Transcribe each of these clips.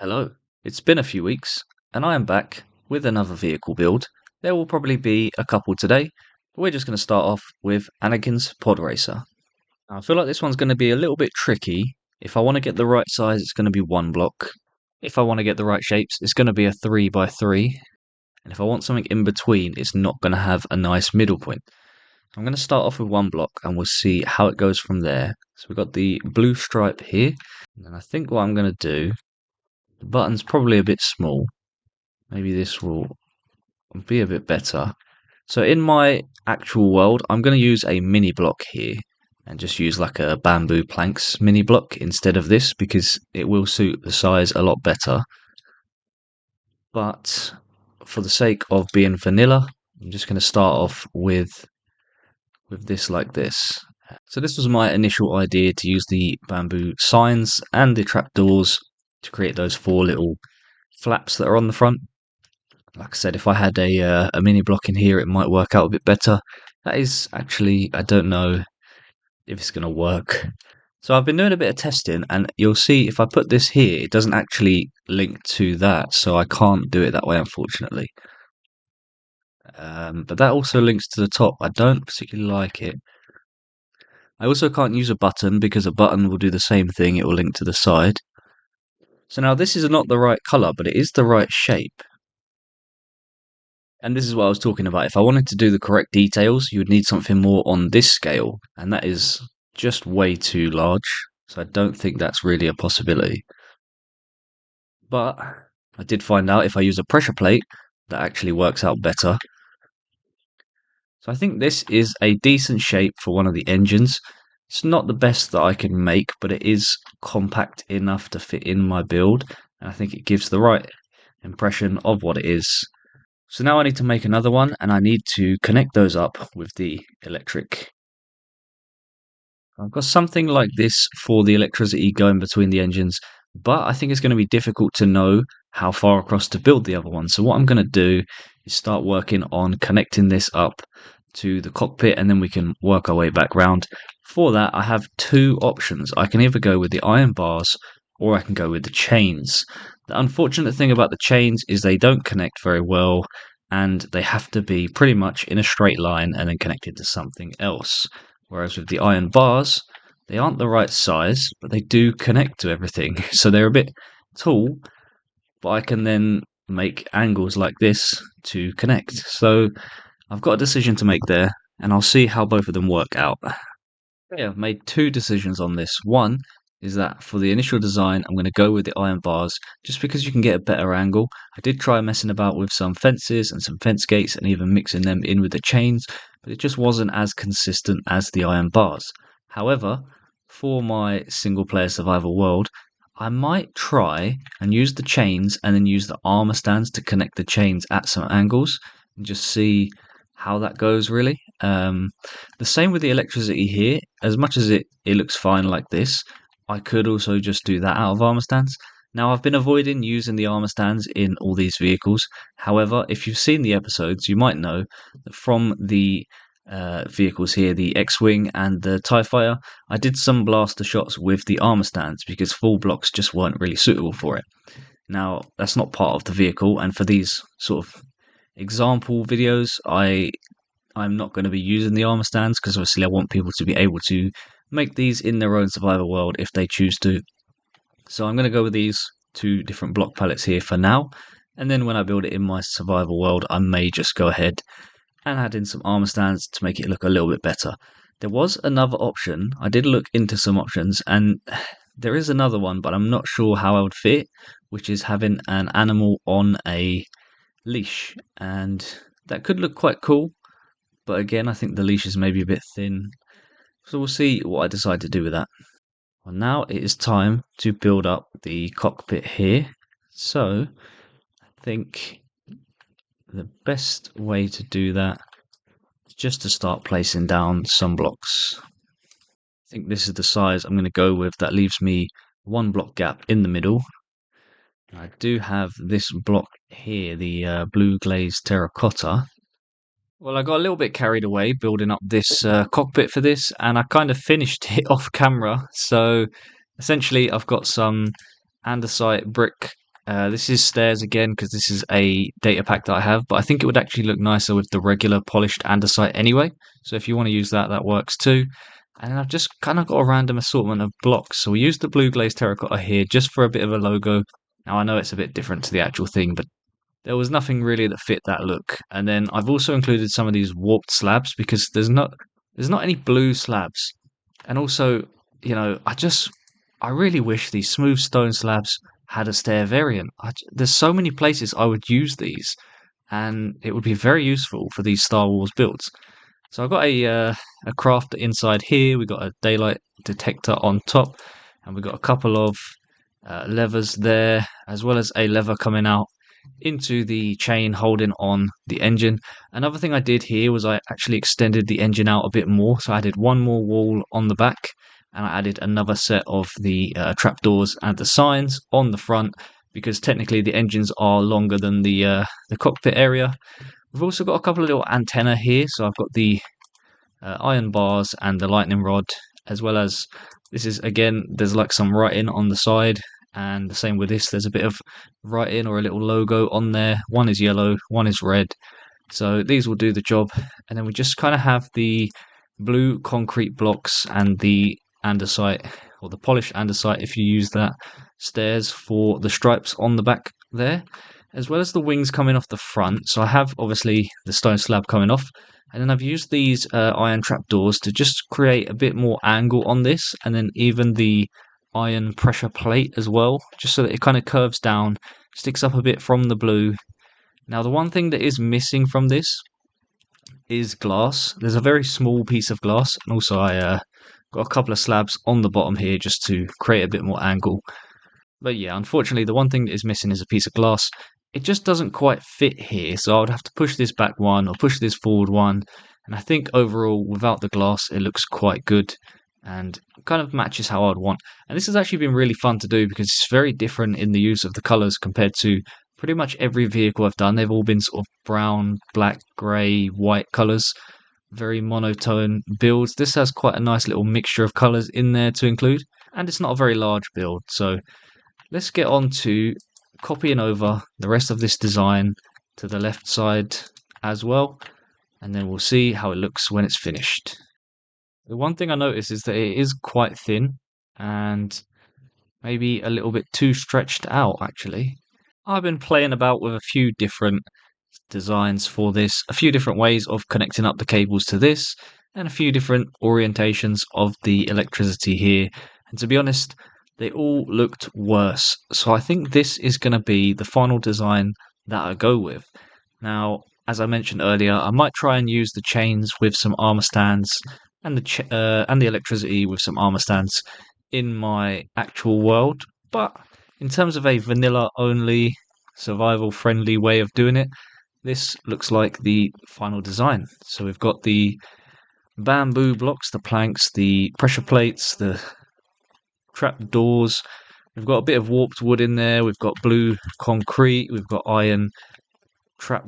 Hello. It's been a few weeks, and I am back with another vehicle build. There will probably be a couple today, but we're just going to start off with Anakin's Podracer. Now, I feel like this one's going to be a little bit tricky. If I want to get the right size, it's going to be one block. If I want to get the right shapes, it's going to be a 3 by 3. And if I want something in between, it's not going to have a nice middle point. I'm going to start off with one block and we'll see how it goes from there. So we've got the blue stripe here. And I think what I'm going to do, the button's probably a bit small. Maybe this will be a bit better. So in my actual world, I'm going to use a mini block here and just use like a bamboo planks mini block instead of this because it will suit the size a lot better. But for the sake of being vanilla, I'm just going to start off with this like this. So this was my initial idea, to use the bamboo signs and the trapdoors to create those 4 little flaps that are on the front. Like I said, if I had a mini block in here, it might work out a bit better. That is actually, I don't know if it's going to work. So I've been doing a bit of testing, and you'll see if I put this here, it doesn't actually link to that, so I can't do it that way, unfortunately. But that also links to the top. I don't particularly like it. I also can't use a button because a button will do the same thing. It will link to the side. So now this is not the right color, but it is the right shape. And this is what I was talking about. If I wanted to do the correct details, you would need something more on this scale, and that is just way too large. So I don't think that's really a possibility. But I did find out if I use a pressure plate, that actually works out better. So I think this is a decent shape for one of the engines. It's not the best that I can make, but it is compact enough to fit in my build, and I think it gives the right impression of what it is. So now I need to make another one, and I need to connect those up with the electric. I've got something like this for the electricity going between the engines, but I think it's going to be difficult to know how far across to build the other one. So what I'm going to do is start working on connecting this up to the cockpit, and then we can work our way back round. For that, I have 2 options. I can either go with the iron bars, or I can go with the chains. The unfortunate thing about the chains is they don't connect very well, and they have to be pretty much in a straight line and then connected to something else. Whereas with the iron bars, they aren't the right size, but they do connect to everything. So they're a bit tall, but I can then make angles like this to connect. So I've got a decision to make there, and I'll see how both of them work out. Okay, I've made 2 decisions on this. One is that for the initial design, I'm going to go with the iron bars just because you can get a better angle. I did try messing about with some fences and some fence gates and even mixing them in with the chains, but it just wasn't as consistent as the iron bars. However, for my single player survival world, I might try and use the chains and then use the armor stands to connect the chains at some angles and just see how that goes, really. The same with the electricity here. As much as it looks fine like this, I could also just do that out of armor stands. Now, I've been avoiding using the armor stands in all these vehicles. However, if you've seen the episodes, you might know that from the vehicles here, the X-Wing and the TIE Fighter, I did some blaster shots with the armor stands because full blocks just weren't really suitable for it. Now, that's not part of the vehicle, and for these sort of example videos, I'm not going to be using the armor stands because obviously I want people to be able to make these in their own survival world if they choose to. So I'm going to go with these 2 different block palettes here for now, and then when I build it in my survival world, I may just go ahead and add in some armor stands to make it look a little bit better. There was another option. I did look into some options, and there is another one, but I'm not sure how I would fit it, which is having an animal on a leash, and that could look quite cool. But again, I think the leash is maybe a bit thin. So we'll see what I decide to do with that. Well, now it is time to build up the cockpit here. So I think the best way to do that is just to start placing down some blocks. I think this is the size I'm going to go with. That leaves me 1 block gap in the middle. I do have this block here, the blue glazed terracotta. Well, I got a little bit carried away building up this cockpit for this, and I kind of finished it off camera. So essentially, I've got some andesite brick This is stairs again because this is a data pack that I have, but I think it would actually look nicer with the regular polished andesite anyway. So if you want to use that, that works too. And then I've just kind of got a random assortment of blocks. So we used the blue glazed terracotta here just for a bit of a logo. Now I know it's a bit different to the actual thing, but there was nothing really that fit that look. And then I've also included some of these warped slabs because there's not any blue slabs. And also, I really wish these smooth stone slabs had a stair variant. There's so many places I would use these, and it would be very useful for these Star Wars builds. So I've got a crafter inside here. We've got a daylight detector on top, and we've got a couple of levers there, as well as a lever coming out into the chain holding on the engine. Another thing I did here was I actually extended the engine out a bit more. So I added one more wall on the back, and I added another set of the trapdoors and the signs on the front because technically the engines are longer than the cockpit area. We've also got a couple of little antenna here. So I've got the iron bars and the lightning rod, as well as this is again, there's like some writing on the side, and the same with this, there's a bit of writing or a little logo on there. One is yellow, one is red. So these will do the job. And then we just kind of have the blue concrete blocks and the andesite, or the polished andesite if you use that, stairs for the stripes on the back there, as well as the wings coming off the front. So I have obviously the stone slab coming off, and then I've used these iron trapdoors to just create a bit more angle on this, and then even the iron pressure plate as well, just so that it kind of curves down, sticks up a bit from the blue. Now, the one thing that is missing from this is glass. There's a very small piece of glass, and also I got a couple of slabs on the bottom here just to create a bit more angle. But yeah, unfortunately, the one thing that is missing is a piece of glass. It just doesn't quite fit here, so I would have to push this back one or push this forward one. And I think overall, without the glass, it looks quite good and kind of matches how I'd want. And this has actually been really fun to do because it's very different in the use of the colours compared to pretty much every vehicle I've done. They've all been sort of brown, black, grey, white colours, very monotone builds. This has quite a nice little mixture of colours in there to include, and it's not a very large build. So let's get on to copying over the rest of this design to the left side as well, and then we'll see how it looks when it's finished. The one thing I notice is that it is quite thin and maybe a little bit too stretched out actually. I've been playing about with a few different designs for this, a few different ways of connecting up the cables to this, and a few different orientations of the electricity here. And to be honest, they all looked worse. So I think this is going to be the final design that I go with. Now, as I mentioned earlier, I might try and use the chains with some armor stands and the electricity with some armor stands in my actual world. But in terms of a vanilla only survival friendly way of doing it, this looks like the final design. So we've got the bamboo blocks, the planks, the pressure plates, the trap doors. We've got a bit of warped wood in there. We've got blue concrete. We've got trap,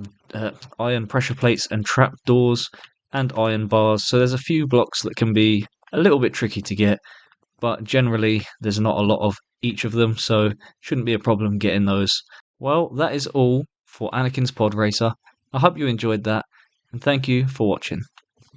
iron pressure plates and trap doors and iron bars. So there's a few blocks that can be a little bit tricky to get, but generally there's not a lot of each of them, so shouldn't be a problem getting those. Well, that is all for Anakin's Podracer. I hope you enjoyed that, and thank you for watching.